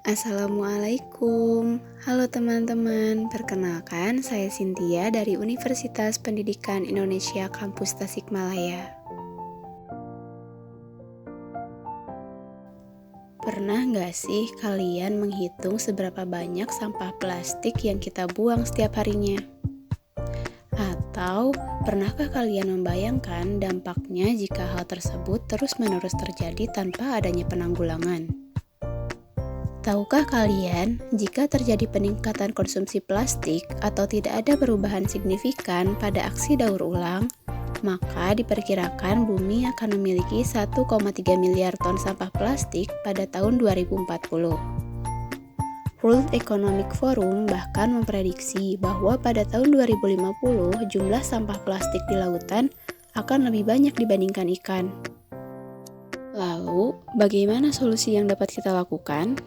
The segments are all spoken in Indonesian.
Assalamualaikum. Halo teman-teman, perkenalkan saya Cynthia dari Universitas Pendidikan Indonesia Kampus Tasikmalaya. Pernah nggak sih kalian menghitung seberapa banyak sampah plastik yang kita buang setiap harinya? Atau pernahkah kalian membayangkan dampaknya jika hal tersebut terus-menerus terjadi tanpa adanya penanggulangan? Tahukah kalian, jika terjadi peningkatan konsumsi plastik atau tidak ada perubahan signifikan pada aksi daur ulang, maka diperkirakan bumi akan memiliki 1,3 miliar ton sampah plastik pada tahun 2040. World Economic Forum bahkan memprediksi bahwa pada tahun 2050 jumlah sampah plastik di lautan akan lebih banyak dibandingkan ikan. Lalu, bagaimana solusi yang dapat kita lakukan?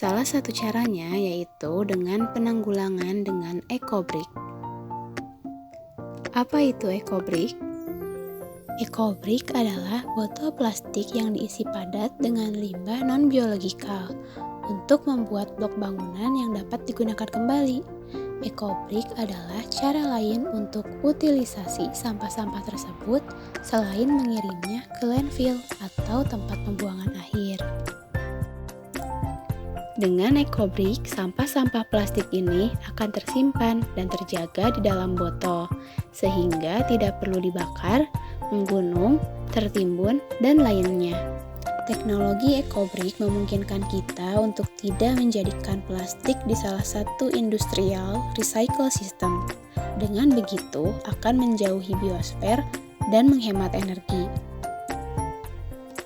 Salah satu caranya yaitu dengan penanggulangan dengan EcoBrick. Apa itu EcoBrick? EcoBrick adalah botol plastik yang diisi padat dengan limbah non-biologikal untuk membuat blok bangunan yang dapat digunakan kembali. EcoBrick adalah cara lain untuk utilisasi sampah-sampah tersebut selain mengirimnya ke landfill atau tempat pembuangan akhir. Dengan EcoBrick, sampah-sampah plastik ini akan tersimpan dan terjaga di dalam botol, sehingga tidak perlu dibakar, menggunung, tertimbun, dan lainnya. Teknologi EcoBrick memungkinkan kita untuk tidak menjadikan plastik di salah satu industrial recycle system. Dengan begitu, akan menjauhi biosfer dan menghemat energi.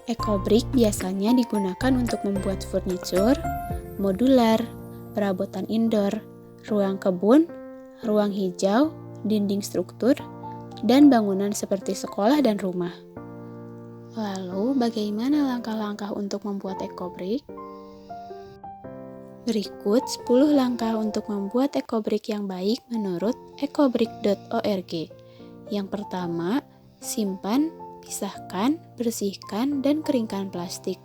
EcoBrick biasanya digunakan untuk membuat furniture, modular, perabotan indoor, ruang kebun, ruang hijau, dinding struktur, dan bangunan seperti sekolah dan rumah. Lalu, bagaimana langkah-langkah untuk membuat EcoBrick? Berikut 10 langkah untuk membuat EcoBrick yang baik menurut ecobrick.org. Yang pertama, simpan, pisahkan, bersihkan, dan keringkan plastik.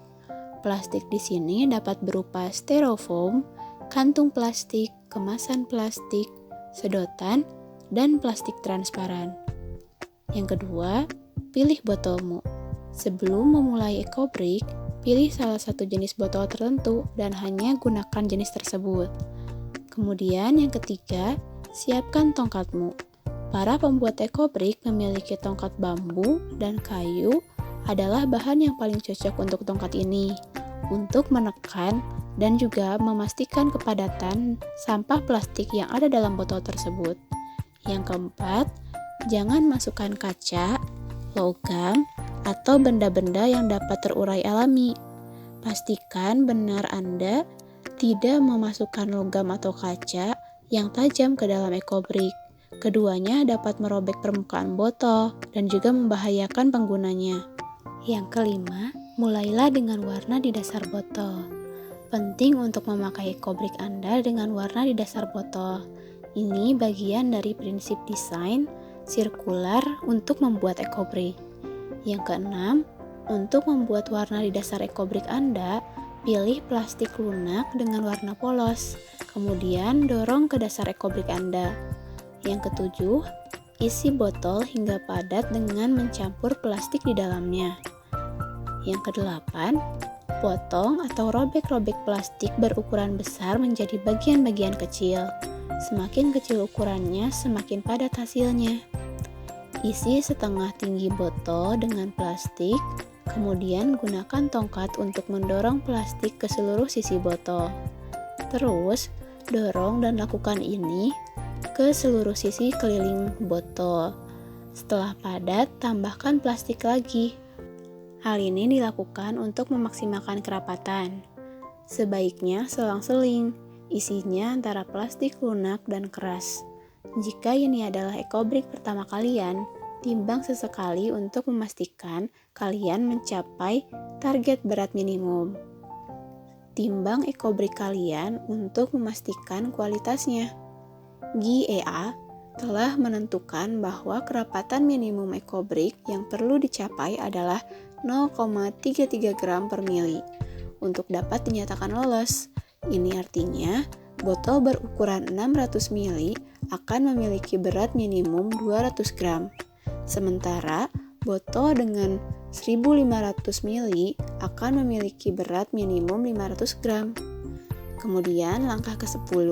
Plastik di sini dapat berupa styrofoam, kantung plastik, kemasan plastik, sedotan, dan plastik transparan. Yang kedua, pilih botolmu. Sebelum memulai EcoBrick, pilih salah satu jenis botol tertentu dan hanya gunakan jenis tersebut. Kemudian yang ketiga, siapkan tongkatmu. Para pembuat EcoBrick memiliki tongkat bambu dan kayu adalah bahan yang paling cocok untuk tongkat ini untuk menekan dan juga memastikan kepadatan sampah plastik yang ada dalam botol tersebut. Yang keempat, jangan masukkan kaca, logam, atau benda-benda yang dapat terurai alami. Pastikan benar Anda tidak memasukkan logam atau kaca yang tajam ke dalam EcoBrick. Keduanya dapat merobek permukaan botol dan juga membahayakan penggunanya. Yang kelima, mulailah dengan warna di dasar botol. Penting untuk memakai EcoBrick Anda dengan warna di dasar botol. Ini bagian dari prinsip desain sirkular untuk membuat EcoBrick. Yang keenam, untuk membuat warna di dasar EcoBrick Anda, pilih plastik lunak dengan warna polos. Kemudian dorong ke dasar EcoBrick Anda. Yang ketujuh, isi botol hingga padat dengan mencampur plastik di dalamnya. Yang kedelapan, potong atau robek-robek plastik berukuran besar menjadi bagian-bagian kecil. Semakin kecil ukurannya, semakin padat hasilnya. Isi setengah tinggi botol dengan plastik, kemudian gunakan tongkat untuk mendorong plastik ke seluruh sisi botol. Terus, dorong dan lakukan ini ke seluruh sisi keliling botol. Setelah padat, tambahkan plastik lagi. Hal ini dilakukan untuk memaksimalkan kerapatan. Sebaiknya selang-seling, isinya antara plastik lunak dan keras. Jika ini adalah EcoBrick pertama kalian, timbang sesekali untuk memastikan kalian mencapai target berat minimum. Timbang EcoBrick kalian untuk memastikan kualitasnya. GEA telah menentukan bahwa kerapatan minimum EcoBrick yang perlu dicapai adalah 0,33 gram per mili. untuk dapat dinyatakan lolos. Ini artinya, botol berukuran 600 ml akan memiliki berat minimum 200 gram. Sementara, botol dengan 1500 ml akan memiliki berat minimum 500 gram. Kemudian langkah ke-10,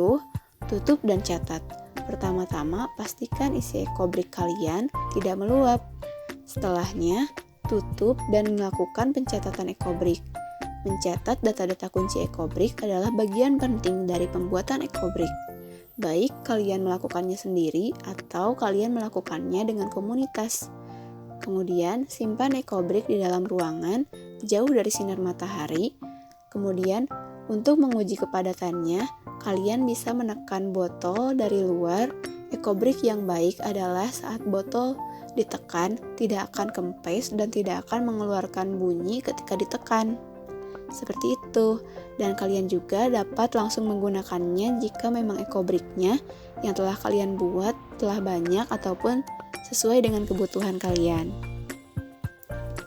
tutup dan catat. Pertama-tama, pastikan isi ekobrik kalian tidak meluap. Setelahnya, tutup dan melakukan pencatatan ekobrik. Mencatat data-data kunci ekobrik adalah bagian penting dari pembuatan ekobrik. Baik kalian melakukannya sendiri atau kalian melakukannya dengan komunitas. Kemudian, simpan ekobrik di dalam ruangan jauh dari sinar matahari. Kemudian, untuk menguji kepadatannya, kalian bisa menekan botol dari luar. Ekobrik yang baik adalah saat botol ditekan tidak akan kempes dan tidak akan mengeluarkan bunyi ketika ditekan. Seperti itu, dan kalian juga dapat langsung menggunakannya jika memang ekobriknya yang telah kalian buat telah banyak ataupun sesuai dengan kebutuhan kalian.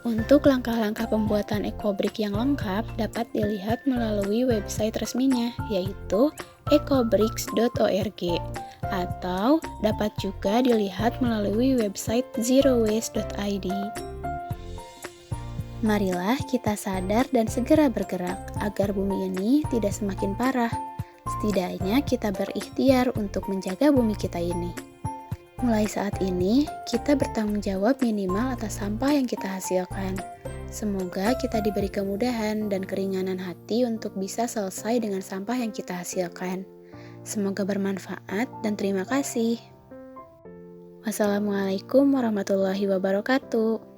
Untuk langkah-langkah pembuatan ekobrik yang lengkap dapat dilihat melalui website resminya, yaitu ecobricks.org, atau dapat juga dilihat melalui website zerowaste.id. Marilah kita sadar dan segera bergerak agar bumi ini tidak semakin parah. Setidaknya kita berikhtiar untuk menjaga bumi kita ini. Mulai saat ini, kita bertanggung jawab minimal atas sampah yang kita hasilkan. Semoga kita diberi kemudahan dan keringanan hati untuk bisa selesai dengan sampah yang kita hasilkan. Semoga bermanfaat dan terima kasih. Wassalamualaikum warahmatullahi wabarakatuh.